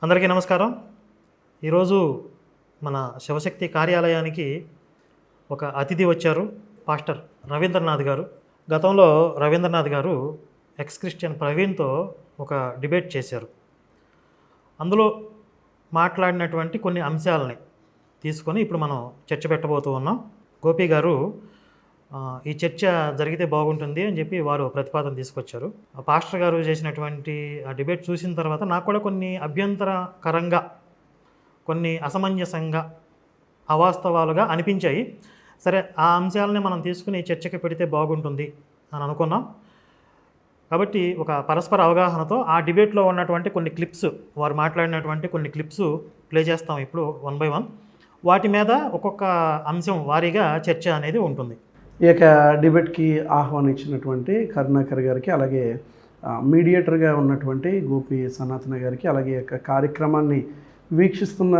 అందరికీ నమస్కారం. ఈరోజు మన శివశక్తి కార్యాలయానికి ఒక అతిథి వచ్చారు, పాస్టర్ రవీంద్రనాథ్ గారు. గతంలో రవీంద్రనాథ్ గారు ఎక్స్ క్రిస్టియన్ ప్రవీణ్తో ఒక డిబేట్ చేశారు. అందులో మాట్లాడినటువంటి కొన్ని అంశాలని తీసుకొని ఇప్పుడు మనం చర్చ పెట్టబోతూ ఉన్నాం. గోపి గారు ఈ చర్చ జరిగితే బాగుంటుంది అని చెప్పి వారు ప్రతిపాదన తీసుకొచ్చారు. పాస్టర్ గారు చేసినటువంటి ఆ డిబేట్ చూసిన తర్వాత నాకు కూడా కొన్ని అభ్యంతరకరంగా, కొన్ని అసమంజసంగా, అవాస్తవాలుగా అనిపించాయి. సరే, ఆ అంశాలని మనం తీసుకుని చర్చకి పెడితే బాగుంటుంది అని అనుకున్నాం. కాబట్టి ఒక పరస్పర అవగాహనతో ఆ డిబేట్లో ఉన్నటువంటి కొన్ని క్లిప్స్, వారు మాట్లాడినటువంటి కొన్ని క్లిప్స్ ప్లే చేస్తాం ఇప్పుడు 1 by 1. వాటి మీద ఒక్కొక్క అంశం వారీగా చర్చ అనేది ఉంటుంది. ఈ యొక్క డిబేట్కి ఆహ్వానించినటువంటి కరుణాకర్ గారికి, అలాగే మీడియేటర్గా ఉన్నటువంటి గోపి సనాతన గారికి, అలాగే ఈ యొక్క కార్యక్రమాన్ని వీక్షిస్తున్న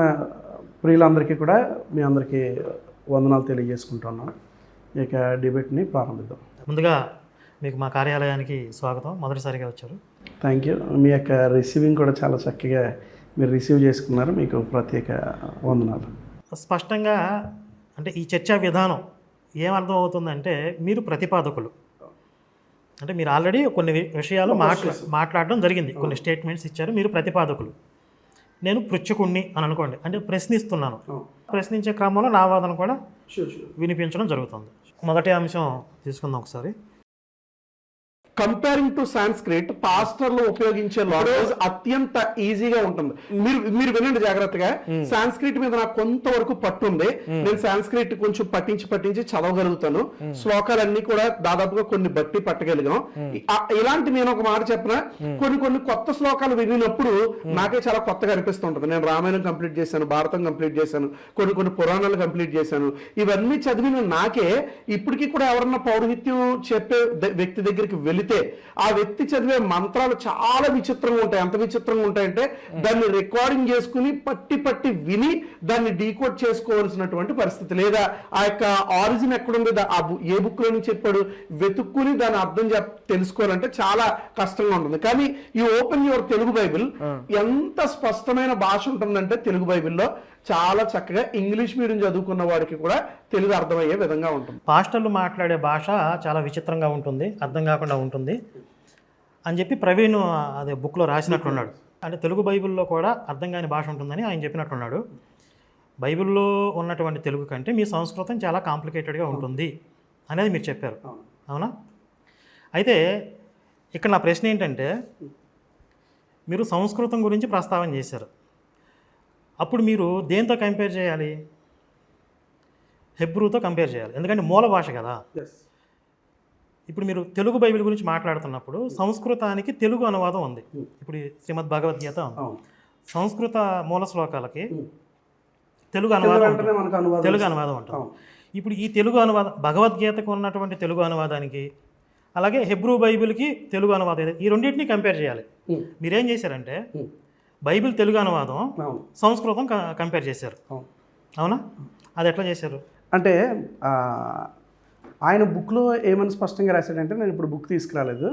ప్రియులందరికీ కూడా మీ అందరికీ వందనాలు తెలియజేసుకుంటున్నాను. ఈ యొక్క డిబేట్ని ప్రారంభిద్దాం. ముందుగా మీకు మా కార్యాలయానికి స్వాగతం. మొదటిసారిగా వచ్చారు. Thank you. మీ యొక్క రిసీవింగ్ కూడా చాలా చక్కగా మీరు రిసీవ్ చేసుకున్నారు. మీకు ప్రత్యేక వందనాలు. స్పష్టంగా అంటే ఈ చర్చా విధానం ఏమర్థం అవుతుందంటే, మీరు ప్రతిపాదకులు. అంటే మీరు ఆల్రెడీ కొన్ని విషయాలు మాట్లాడడం జరిగింది, కొన్ని స్టేట్మెంట్స్ ఇచ్చారు. మీరు ప్రతిపాదకులు, నేను పృచ్ఛకుణ్ణి అని అనుకోండి, అంటే ప్రశ్నిస్తున్నాను. ప్రశ్నించే క్రమంలో నా వాదన కూడా వినిపించడం జరుగుతుంది. మొదటి అంశం తీసుకుందాం ఒకసారి. కంపేరింగ్ టు సాంస్క్రిట్, పాస్టర్లు ఉపయోగించే లాంగ్వేజ్ అత్యంత ఈజీగా ఉంటుంది. మీరు వినండి జాగ్రత్తగా. సాంస్క్రిట్ మీద నాకు కొంతవరకు పట్టు ఉంది. నేను సాంస్క్రిట్ కొంచెం పట్టించి చదవగలుగుతాను. శ్లోకాలన్నీ కూడా దాదాపుగా కొన్ని బట్టి పట్టగలిగాం. ఇలాంటి నేను ఒక మాట చెప్పిన, కొన్ని కొత్త శ్లోకాలు వినినప్పుడు నాకే చాలా కొత్తగా అనిపిస్తుంటది. నేను రామాయణం కంప్లీట్ చేశాను, భారతం కంప్లీట్ చేశాను, కొన్ని పురాణాలు కంప్లీట్ చేశాను. ఇవన్నీ చదివిన నాకే ఇప్పటికీ కూడా ఎవరన్నా పౌరోహిత్యం చెప్పే వ్యక్తి దగ్గరికి వెళితే ఆ వ్యక్తి చదివే మంత్రాలు చాలా విచిత్రంగా ఉంటాయి. ఎంత విచిత్రంగా ఉంటాయంటే దాన్ని రికార్డింగ్ చేసుకుని పట్టి విని దాన్ని డీకోడ్ చేసుకోవాల్సినటువంటి పరిస్థితి, లేదా ఆ యొక్క ఆరిజిన్ ఎక్కడుంది, ఏ బుక్ లో నుంచి చెప్పాడు వెతుక్కుని దాని అర్థం తెలుసుకోవాలంటే చాలా కష్టంగా ఉంటుంది. కానీ ఈ ఓపెన్ యువర్ తెలుగు బైబిల్ ఎంత స్పష్టమైన భాష ఉంటుందంటే, తెలుగు బైబిల్లో చాలా చక్కగా ఇంగ్లీష్ మీడియం చదువుకున్న వాడికి కూడా తెలుగు అర్థమయ్యే విధంగా ఉంటుంది. పాస్టర్లు మాట్లాడే భాష చాలా విచిత్రంగా ఉంటుంది, అర్థం కాకుండా ఉంటుంది అని చెప్పి ప్రవీణ్ అదే బుక్లో రాసినట్టున్నాడు. అంటే తెలుగు బైబిల్లో కూడా అర్థం కాని భాష ఉంటుందని ఆయన చెప్పినట్టున్నాడు. బైబిల్లో ఉన్నటువంటి తెలుగు కంటే మీ సంస్కృతం చాలా కాంప్లికేటెడ్గా ఉంటుంది అనేది మీరు చెప్పారు, అవునా? అయితే ఇక్కడ నా ప్రశ్న ఏంటంటే, మీరు సంస్కృతం గురించి ప్రస్తావన చేశారు. అప్పుడు మీరు దేంతో కంపేర్ చేయాలి? హెబ్రూతో కంపేర్ చేయాలి, ఎందుకంటే మూల భాష కదా. ఇప్పుడు మీరు తెలుగు బైబిల్ గురించి మాట్లాడుతున్నప్పుడు సంస్కృతానికి తెలుగు అనువాదం ఉంది. ఇప్పుడు శ్రీమద్ భగవద్గీత ఉంది, సంస్కృత మూల శ్లోకాలకి తెలుగు అనువాదం ఉంటుంది. ఇప్పుడు ఈ తెలుగు అనువాదం, భగవద్గీతకు ఉన్నటువంటి తెలుగు అనువాదానికి, అలాగే హెబ్రూ బైబిల్కి తెలుగు అనువాదం, ఈ రెండింటినీ కంపేర్ చేయాలి. మీరేం చేశారంటే బైబిల్ తెలుగు అనువాదం, సంస్కృతం కంపేర్ చేశారు, అవునా? అది ఎట్లా చేశారు అంటే ఆయన బుక్లో ఏమని స్పష్టంగా రాశాడంటే, నేను ఇప్పుడు బుక్ తీసుకురాలేదు,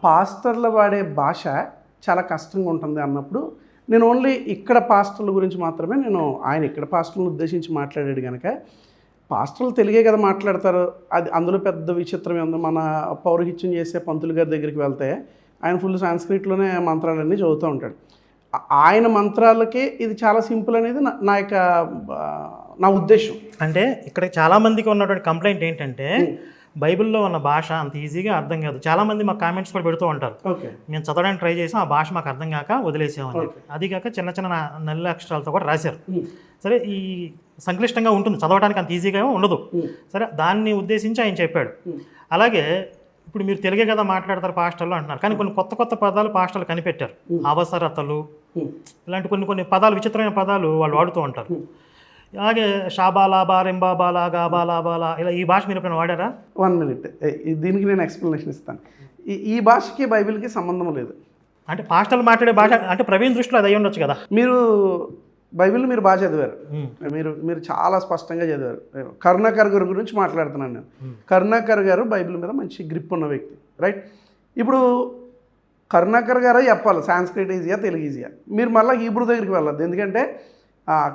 పాస్టర్ల వాడే భాష చాలా కష్టంగా ఉంటుంది అన్నప్పుడు, నేను ఓన్లీ ఇక్కడ పాస్టర్ల గురించి మాత్రమే, ఆయన ఇక్కడ పాస్టర్లను ఉద్దేశించి మాట్లాడాడు కనుక, పాస్టర్లు తెలుగే కదా మాట్లాడతారు, అది అందులో పెద్ద విచిత్రమే ఉంది. మన పౌరోహిత్యం చేసే పంతులు గారి దగ్గరికి వెళ్తే ఆయన ఫుల్ సాంస్క్రిట్లోనే మంత్రాలన్నీ చదువుతూ ఉంటాడు. ఆయన మంత్రాలకి ఇది చాలా సింపుల్ అనేది నా ఉద్దేశం. అంటే ఇక్కడ చాలామందికి ఉన్నటువంటి కంప్లైంట్ ఏంటంటే, బైబిల్లో ఉన్న భాష అంత ఈజీగా అర్థం కాదు. చాలామంది మాకు కామెంట్స్ కూడా పెడుతూ ఉంటారు, మేము చదవడానికి ట్రై చేసాం, ఆ భాష మాకు అర్థం కాక వదిలేసామని చెప్పి. అది కాక చిన్న నల్ల అక్షరాలతో కూడా రాశారు. సరే, ఈ సంక్లిష్టంగా ఉంటుంది, చదవడానికి అంత ఈజీగా ఉండదు. సరే, దాన్ని ఉద్దేశించి ఆయన చెప్పాడు. అలాగే ఇప్పుడు మీరు తెలుగే కదా మాట్లాడతారు పాస్టర్లు అంటున్నారు, కానీ కొన్ని కొత్త పదాలు పాస్టర్లు కనిపెట్టారు. అవసరతలు, ఇలాంటి కొన్ని పదాలు, విచిత్రమైన పదాలు వాళ్ళు వాడుతూ ఉంటారు. అలాగే షాబాలాబా, రెంబాబాలా, గాబాలాబాలా, ఇలా ఈ భాష మీరు ఎప్పుడైనా వాడారా? 1 minute, దీనికి నేను ఎక్స్ప్లెనేషన్ ఇస్తాను. ఈ భాషకి బైబిల్కి సంబంధం లేదు. అంటే పాస్టర్లు మాట్లాడే భాష అంటే ప్రవీణ్ దృష్టిలో అది అయ్యి ఉండొచ్చు కదా. మీరు బైబిల్ మీరు బాగా చదివారు, మీరు చాలా స్పష్టంగా చదివారు. కరుణాకర్ గారి గురించి మాట్లాడుతున్నాను నేను. కరుణాకర్ గారు బైబిల్ మీద మంచి గ్రిప్ ఉన్న వ్యక్తి, రైట్? ఇప్పుడు కరుణాకర్ గారే చెప్పాలి సాంస్క్రిట్ ఈజీయా తెలుగు ఈజీయా. మీరు మళ్ళీ హీబ్రూ దగ్గరికి వెళ్ళొద్దు, ఎందుకంటే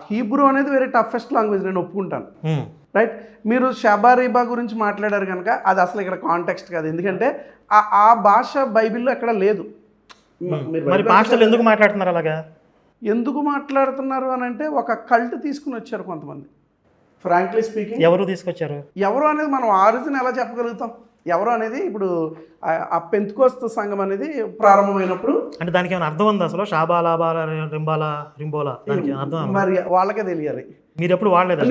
హీబ్రూ అనేది వెరీ టఫెస్ట్ లాంగ్వేజ్, నేను ఒప్పుకుంటాను. రైట్, మీరు షబారీబా గురించి మాట్లాడారు కనుక అది అసలు ఇక్కడ కాంటెక్స్ట్ కాదు, ఎందుకంటే ఆ భాష బైబిల్లో ఎక్కడ లేదు. మరి పాస్టర్లు ఎందుకు మాట్లాడుతున్నారు అలాగా? ఎందుకు మాట్లాడుతున్నారు అని అంటే ఒక కల్ట్ తీసుకుని వచ్చారు కొంతమంది. ఫ్రాంక్లీ స్పీకింగ్, ఎవరు తీసుకొచ్చారు? ఎవరు అనేది మనం ఆరిజిన్ ఎలా చెప్పగలుగుతాం? ఎవరు అనేది ఇప్పుడు ఆ పెంతుకోస్తు సంఘం అనేది ప్రారంభమైనప్పుడు అంటే దానికి ఏమైనా అర్థం ఉంది అసలు? షాబాలాబాల రింబాలా రింబోలా దానికి అర్థం మరి వాళ్ళకే తెలియాలి. మీరు ఎప్పుడు వాడలేదు?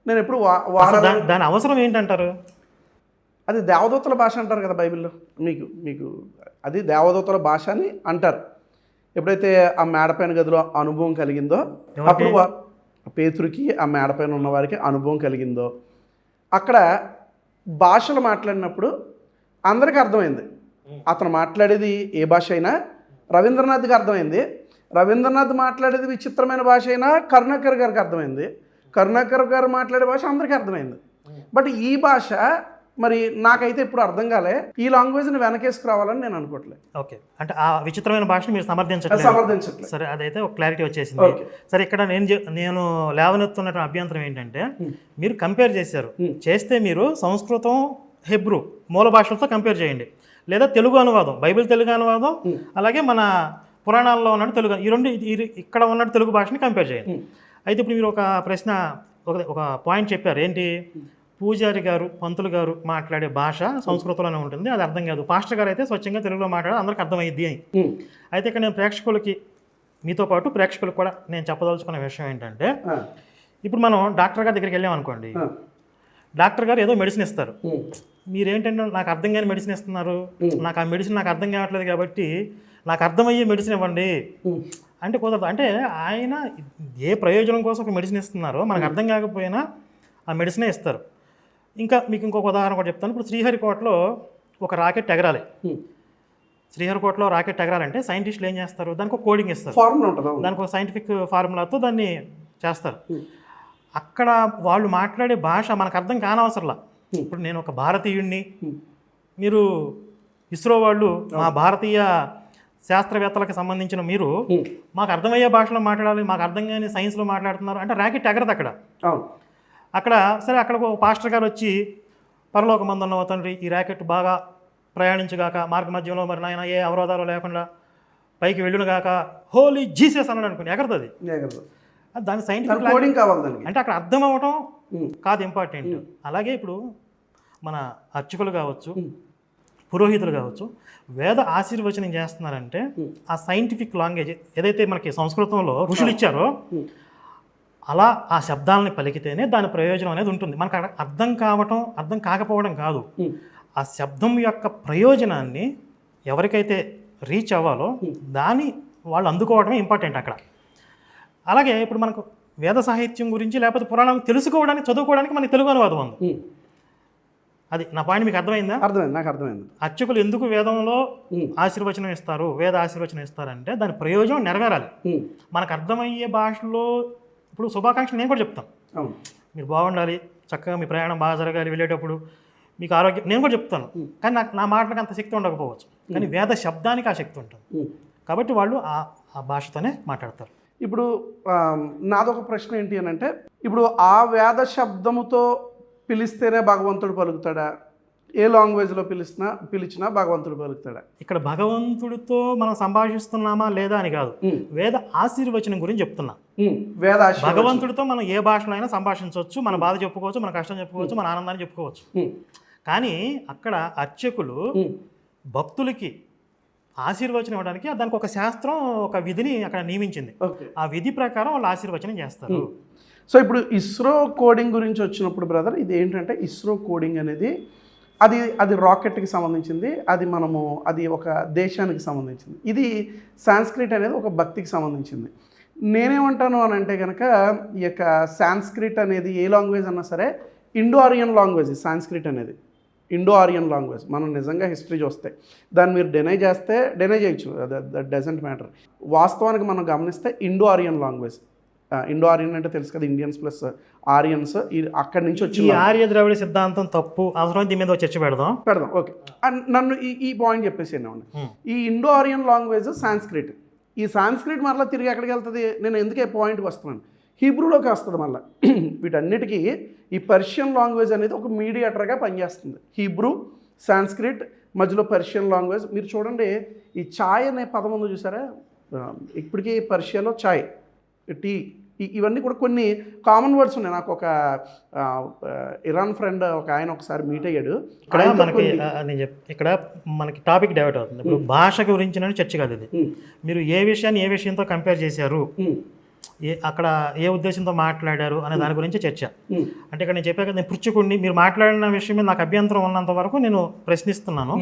నేను ఎప్పుడు దాని అవసరం ఏంటంటారు? అది దేవదూతల భాష అంటారు కదా బైబిల్లో. మీకు అది దేవదూతల భాష అని అంటారు. ఎప్పుడైతే ఆ మేడపైన గదిలో అనుభవం కలిగిందో అప్పుడు పేతురుకి ఆ మేడపైన ఉన్న వారికి అనుభవం కలిగిందో అక్కడ భాషలు మాట్లాడినప్పుడు అందరికీ అర్థమైంది. అతను మాట్లాడేది ఏ భాష అయినా రవీంద్రనాథ్కి అర్థమైంది. రవీంద్రనాథ్ మాట్లాడేది విచిత్రమైన భాష అయినా కరుణాకర్ గారికి అర్థమైంది. కరుణాకర్ గారు మాట్లాడే భాష అందరికీ అర్థమైంది. బట్ ఈ భాష మరి నాకైతే ఇప్పుడు అర్థం కాలే. ఈ లాంగ్వేజ్ని వెనకేసుకురావాలని నేను అనుకోవట్లేదు. ఓకే, అంటే ఆ విచిత్రమైన భాషను మీరు సమర్థించట్లేదు. సరే, అదైతే ఒక క్లారిటీ వచ్చేసింది. సరే, ఇక్కడ నేను లేవనెత్తున్న అభ్యంతరం ఏంటంటే మీరు కంపేర్ చేశారు. చేస్తే మీరు సంస్కృతం హెబ్రూ మూల భాషలతో కంపేర్ చేయండి, లేదా తెలుగు అనువాదం, బైబిల్ తెలుగు అనువాదం, అలాగే మన పురాణాల్లో ఉన్నట్టు తెలుగు, ఈ రెండు ఇక్కడ ఉన్నట్టు తెలుగు భాషని కంపేర్ చేయండి. అయితే ఇప్పుడు మీరు ఒక ప్రశ్న ఒక పాయింట్ చెప్పారు, ఏంటి? పూజారి గారు, పంతులు గారు మాట్లాడే భాష సంస్కృతంలోనే ఉంటుంది, అది అర్థం కాదు. పాస్టర్ గారు అయితే స్వచ్ఛంగా తెలుగులో మాట్లాడే అందరికి అర్థమయ్యిద్ది అని. అయితే ఇక్కడ నేను ప్రేక్షకులకి, మీతో పాటు ప్రేక్షకులకు కూడా నేను చెప్పదలుచుకున్న విషయం ఏంటంటే, ఇప్పుడు మనం డాక్టర్ గారి దగ్గరికి వెళ్ళాం అనుకోండి, డాక్టర్ గారు ఏదో మెడిసిన్ ఇస్తారు. మీరేంటంటే నాకు అర్థం కాని మెడిసిన్ ఇస్తున్నారు, నాకు ఆ మెడిసిన్ నాకు అర్థం కావట్లేదు కాబట్టి నాకు అర్థమయ్యే మెడిసిన్ ఇవ్వండి అంటే కుదరదు. అంటే ఆయన ఏ ప్రయోజనం కోసం ఒక మెడిసిన్ ఇస్తున్నారో మనకు అర్థం కాకపోయినా ఆ మెడిసినే ఇస్తారు. ఇంకా మీకు ఇంకొక ఉదాహరణ కూడా చెప్తాను. ఇప్పుడు శ్రీహరికోటలో ఒక రాకెట్ ఎగరాలి. శ్రీహరికోటలో రాకెట్ ఎగరాలంటే సైంటిస్టులు ఏం చేస్తారు? దానికి ఒక కోడింగ్ ఇస్తారు, దానికి ఒక సైంటిఫిక్ ఫార్ములాతో దాన్ని చేస్తారు. అక్కడ వాళ్ళు మాట్లాడే భాష మనకు అర్థం కానవసరంలా. ఇప్పుడు నేను ఒక భారతీయుడిని, మీరు ఇస్రో వాళ్ళు మా భారతీయ శాస్త్రవేత్తలకు సంబంధించిన మీరు మాకు అర్థమయ్యే భాషలో మాట్లాడాలి, మాకు అర్థం కాని సైన్స్లో మాట్లాడుతున్నారు అంటే రాకెట్ ఎగరదు అక్కడ. సరే, అక్కడ ఒక పాస్టర్ గారు వచ్చి పరలోకమందున్న తండ్రి ఈ ర్యాకెట్ బాగా ప్రయాణించగాక, మార్గ మధ్యంలో మరి నాయన ఏ అవరోధాలు లేకుండా పైకి వెళ్ళునుగాక, హోలీ జీసస్ అన్నాడు అనుకుని ఎగరదు. అది దాని సైంటిఫిక్ కోడింగ్ కావాలి. అంటే అక్కడ అర్థం అవ్వటం కాదు ఇంపార్టెంట్. అలాగే ఇప్పుడు మన అర్చకులు కావచ్చు, పురోహితులు కావచ్చు, వేద ఆశీర్వచనం చేస్తున్నారంటే ఆ సైంటిఫిక్ లాంగ్వేజ్ ఏదైతే మనకి సంస్కృతంలో ఋషులు ఇచ్చారో అలా ఆ శబ్దాలని పలికితేనే దాని ప్రయోజనం అనేది ఉంటుంది. మనకు అర్థం కావటం, అర్థం కాకపోవడం కాదు. ఆ శబ్దం యొక్క ప్రయోజనాన్ని ఎవరికైతే రీచ్ అవ్వాలో దాన్ని వాళ్ళు అందుకోవడమే ఇంపార్టెంట్ అక్కడ. అలాగే ఇప్పుడు మనకు వేద సాహిత్యం గురించి లేకపోతే పురాణం తెలుసుకోవడానికి, చదువుకోవడానికి మనకి తెలుగు అనువాదం ఉంది. అది నా పాయింట్ మీకు అర్థమైందా? అర్థమైంది, నాకు అర్థమైంది. అర్చకులు ఎందుకు వేదంలో ఆశీర్వచనం ఇస్తారు, వేద ఆశీర్వచనం ఇస్తారంటే దాని ప్రయోజనం నెరవేరాలి. మనకు అర్థమయ్యే భాషలో ఇప్పుడు శుభాకాంక్షలు నేను కూడా చెప్తాను, మీరు బాగుండాలి, చక్కగా మీ ప్రయాణం బాగా జరగాలి, వెళ్ళేటప్పుడు మీకు ఆరోగ్యం, నేను కూడా చెప్తాను. కానీ నా మాటలకు అంత శక్తి ఉండకపోవచ్చు, కానీ వేద శబ్దానికి ఆ శక్తి ఉంటుంది కాబట్టి వాళ్ళు ఆ భాషతోనే మాట్లాడతారు. ఇప్పుడు నాదొక ప్రశ్న ఏంటి అని అంటే, ఇప్పుడు ఆ వేద శబ్దముతో పిలిస్తేనే భగవంతుడు పలుకుతాడా? ఏ లాంగ్వేజ్లో పిలిచినా భగవంతుడు పలుకుతాడా? ఇక్కడ భగవంతుడితో మనం సంభాషిస్తున్నామా లేదా అని కాదు, వేద ఆశీర్వచనం గురించి చెప్తున్నా. భగవంతుడితో మనం ఏ భాషలో అయినా సంభాషించవచ్చు, మన బాధ చెప్పుకోవచ్చు, మన కష్టం చెప్పుకోవచ్చు, మన ఆనందాన్ని చెప్పుకోవచ్చు. కానీ అక్కడ అర్చకులు భక్తులకి ఆశీర్వచనం ఇవ్వడానికి దానికి ఒక శాస్త్రం, ఒక విధిని అక్కడ నియమించింది. ఆ విధి ప్రకారం వాళ్ళు ఆశీర్వచనం చేస్తారు. సో ఇప్పుడు ఇస్రో కోడింగ్ గురించి వచ్చినప్పుడు బ్రదర్, ఇది ఏంటంటే ఇస్రో కోడింగ్ అనేది అది రాకెట్కి సంబంధించింది, అది ఒక దేశానికి సంబంధించింది. ఇది సాంస్క్రిట్ అనేది ఒక భక్తికి సంబంధించింది. నేనేమంటాను అని అంటే కనుక, ఈ యొక్క సాంస్క్రిట్ అనేది ఏ లాంగ్వేజ్ అన్నా సరే ఇండో ఆరియన్ లాంగ్వేజ్. సాంస్క్రిట్ అనేది ఇండో ఆరియన్ లాంగ్వేజ్. మనం నిజంగా హిస్టరీ చూస్తే దాన్ని మీరు డెనై చేయొచ్చు, దట్ డజంట్ మ్యాటర్. వాస్తవానికి మనం గమనిస్తే Indo Aryan language. Indo Aryan అంటే తెలుసు కదా, ఇండియన్స్ ప్లస్ ఆరియన్స్, అక్కడి నుంచి ఈ వచ్చి ఆర్య ద్రవిడ సిద్ధాంతం తప్పు, అవసరం దీని మీద ఒక చర్చ పెడదాం. ఓకే. నన్ను ఈ పాయింట్ చెప్పేసి ఈ ఇండో ఆరియన్ లాంగ్వేజ్ సాంస్క్రిట్. ఈ సాంస్క్రిట్ మరలా తిరిగి ఎక్కడికి వెళ్తుంది, నేను ఎందుకే పాయింట్కి వస్తున్నాను, హీబ్రూలోకి వస్తుంది మళ్ళీ. వీటన్నిటికీ ఈ పర్షియన్ లాంగ్వేజ్ అనేది ఒక మీడియేటర్గా పనిచేస్తుంది. హీబ్రూ, సాంస్క్రిట్, మధ్యలో పర్షియన్ లాంగ్వేజ్. మీరు చూడండి, ఈ ఛాయ్ అనే పదం ఉందో చూసారా, ఇప్పటికీ పర్షియాలో ఛాయ్, టీ, ఇవన్నీ కూడా కొన్ని కామన్ వర్డ్స్ ఉన్నాయి. నాకు ఒక ఇరాన్ ఫ్రెండ్ ఒక ఆయన ఒకసారి మీట్ అయ్యాడు. ఇక్కడ మనకి టాపిక్ డైవర్ట్ అవుతుంది. ఇప్పుడు భాష గురించి చర్చ కాదు ఇది. మీరు ఏ విషయాన్ని ఏ విషయంతో కంపేర్ చేశారు, అక్కడ ఏ ఉద్దేశంతో మాట్లాడారు అనే దాని గురించి చర్చ. అంటే ఇక్కడ నేను చెప్పాక నేను పుచ్చుకుని మీరు మాట్లాడిన విషయం మీద నాకు అభ్యంతరం ఉన్నంత వరకు నేను ప్రశ్నిస్తున్నాను.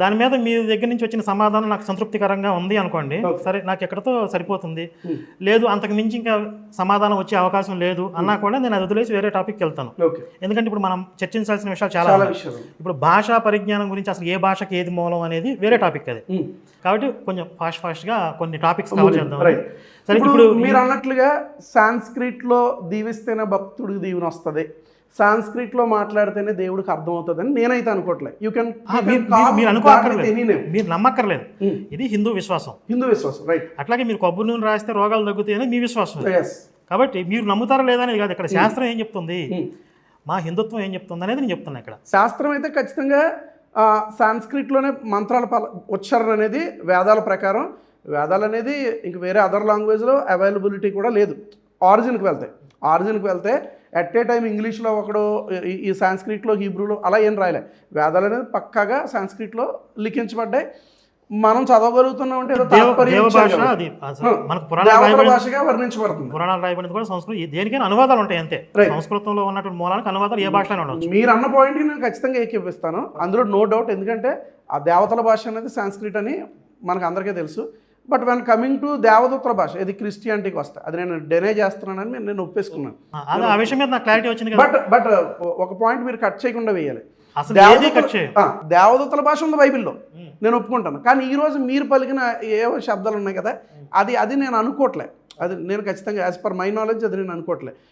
దాని మీద మీ దగ్గర నుంచి వచ్చిన సమాధానం నాకు సంతృప్తికరంగా ఉంది అనుకోండి, సరే, నాకు ఎక్కడితో సరిపోతుంది. లేదు, అంతకు మించి ఇంకా సమాధానం వచ్చే అవకాశం లేదు అన్నా కూడా నేను అది వదిలేసి వేరే టాపిక్కి వెళ్తాను. ఎందుకంటే ఇప్పుడు మనం చర్చించాల్సిన విషయాలు చాలా ఉన్నాయి. ఇప్పుడు భాషా పరిజ్ఞానం గురించి అసలు ఏ భాషకి ఏది మూలం అనేది వేరే టాపిక్ అది. కాబట్టి కొంచెం ఫాస్ట్గా కొన్ని టాపిక్స్ కవర్ చేద్దాం. సరే, ఇప్పుడు మీరు అన్నట్లుగా సాంస్క్రిట్లో దీవిస్తేనే భక్తుడికి దీవెన వస్తుంది, సాంస్క్రిట్లో మాట్లాడితేనే దేవుడికి అర్థం అవుతుందని నేనైతే అనుకోవట్లేదు. మీరు అనుకోక్కర్లేదు, మీరు నమ్మక్కర్లేదు. ఇది హిందూ విశ్వాసం. రైట్. అట్లాగే మీరు కొబ్బరి నూనె రాస్తే రోగాలు తగ్గుతాయని మీ విశ్వాసం. కాబట్టి మీరు నమ్ముతారా లేదా అనేది కాదు, ఇక్కడ శాస్త్రం ఏం చెప్తుంది, మా హిందుత్వం ఏం చెప్తుంది అనేది నేను చెప్తున్నా. ఇక్కడ శాస్త్రం అయితే ఖచ్చితంగా సాంస్క్రిట్లోనే మంత్రాల ఉచ్చారణ అనేది వేదాల ప్రకారం, వేదాలు అనేది ఇంక వేరే అదర్ లాంగ్వేజ్లో అవైలబిలిటీ కూడా లేదు. ఆరిజిన్కి వెళ్తే ఎట్ ఏ టైం ఇంగ్లీష్లో ఒకడు ఈ సాంస్క్రిట్లో, హీబ్రూలో అలా ఏం రాయలే. వేదాలు అనేది పక్కాగా సాంస్క్రిట్లో లిఖించబడ్డాయి. మనం చదవగలుగుతున్నాం అంటే భాషగా వర్ణించబడుతుంది. పురాణాలు రాయబడింది కూడా సంస్కృతం. దేనికైనా అనువాదాలు ఉంటాయి అంతే. సంస్కృతంలో ఉన్నటువంటి మూలానికి అనువాదాలు ఏ భాషలో ఉండవచ్చు. మీరు అన్న పాయింట్కి నేను ఖచ్చితంగా ఏకీపిస్తాను, అందులో నో డౌట్. ఎందుకంటే ఆ దేవతల భాష అనేది సాంస్క్రిట్ అని మనకు అందరికీ తెలుసు. బట్ వెన్ కమింగ్ టు దేవదూతల భాష, ఇది క్రిస్టియానిటీకి వస్తాయి, అది నేను డెనే చేస్తున్నానని నేను ఒప్పేసుకున్నాను. ఆ విషయం మీద నాకు క్లారిటీ వచ్చింది. బట్ ఒక పాయింట్ మీరు కట్ చేయకుండా వేయాలి. దేవదూతల భాష ఉంది బైబిల్లో, నేను ఒప్పుకుంటాను. కానీ ఈరోజు మీరు పలికిన ఏవో శబ్దాలు ఉన్నాయి కదా, అది నేను అనుకోవట్లే. అది నేను ఖచ్చితంగా యాజ్ పర్ మై నాలెడ్జ్ అది నేను అనుకోవట్లే.